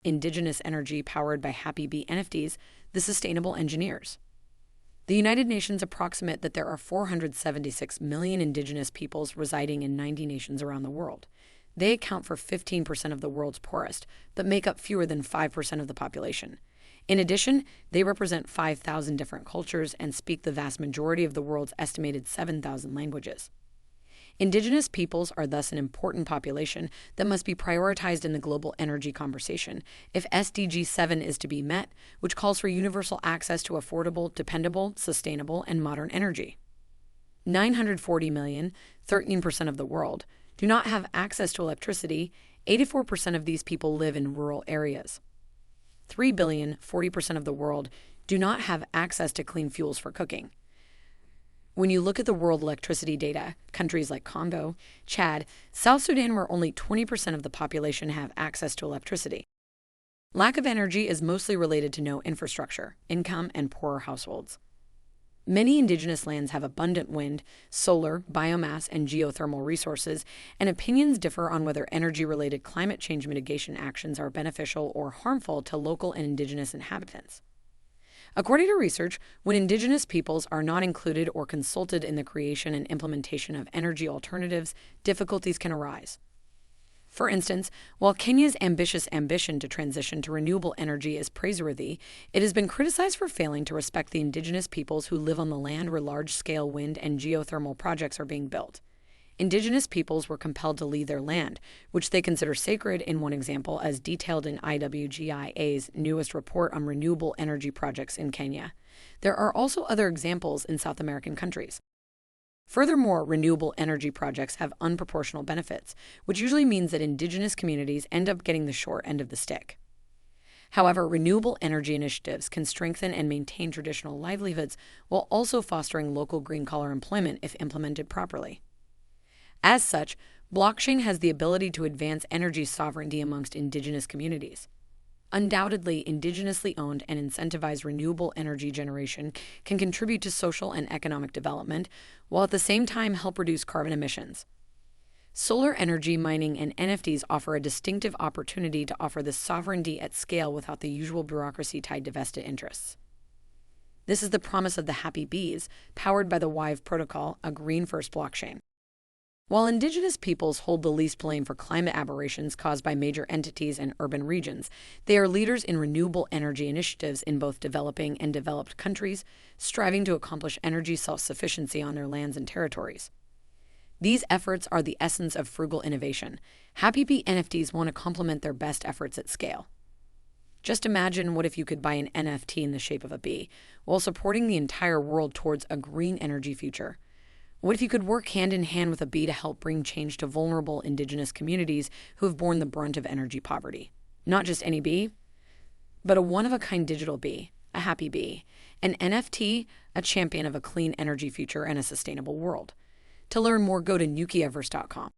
Indigenous energy powered by Happy Bee NFTs, the sustainable engineers. The United Nations approximate that there are 476 million indigenous peoples residing in 90 nations around the world. They account for 15% of the world's poorest, but make up fewer than 5% of the population. In addition, they represent 5,000 different cultures and speak the vast majority of the world's estimated 7,000 languages. Indigenous peoples are thus an important population that must be prioritized in the global energy conversation if SDG 7 is to be met, which calls for universal access to affordable, dependable, sustainable, and modern energy. 940 million, 13% of the world, do not have access to electricity. 84% of these people live in rural areas. 3 billion, 40% of the world, do not have access to clean fuels for cooking. When you look at the world electricity data, countries like Congo, Chad, South Sudan, where only 20% of the population have access to electricity. Lack of energy is mostly related to no infrastructure, income, and poorer households. Many indigenous lands have abundant wind, solar, biomass, and geothermal resources, and opinions differ on whether energy-related climate change mitigation actions are beneficial or harmful to local and indigenous inhabitants. According to research, when indigenous peoples are not included or consulted in the creation and implementation of energy alternatives, difficulties can arise. For instance, while Kenya's ambitious ambition to transition to renewable energy is praiseworthy, it has been criticized for failing to respect the indigenous peoples who live on the land where large-scale wind and geothermal projects are being built. Indigenous peoples were compelled to leave their land, which they consider sacred in one example as detailed in IWGIA's newest report on renewable energy projects in Kenya. There are also other examples in South American countries. Furthermore, renewable energy projects have unproportional benefits, which usually means that indigenous communities end up getting the short end of the stick. However, renewable energy initiatives can strengthen and maintain traditional livelihoods while also fostering local green-collar employment if implemented properly. As such, blockchain has the ability to advance energy sovereignty amongst indigenous communities. Undoubtedly, indigenously owned and incentivized renewable energy generation can contribute to social and economic development, while at the same time help reduce carbon emissions. Solar energy mining and NFTs offer a distinctive opportunity to offer this sovereignty at scale without the usual bureaucracy tied to vested interests. This is the promise of the Happy Bees, powered by the Wive protocol, a green-first blockchain. While indigenous peoples hold the least blame for climate aberrations caused by major entities and urban regions, they are leaders in renewable energy initiatives in both developing and developed countries, striving to accomplish energy self-sufficiency on their lands and territories. These efforts are the essence of frugal innovation. Happy Bee NFTs want to complement their best efforts at scale. Just imagine what if you could buy an NFT in the shape of a bee, while supporting the entire world towards a green energy future. What if you could work hand in hand with a bee to help bring change to vulnerable indigenous communities who have borne the brunt of energy poverty? Not just any bee, but a one-of-a-kind digital bee, a happy bee, an NFT, a champion of a clean energy future and a sustainable world. To learn more, go to nukiaverse.com.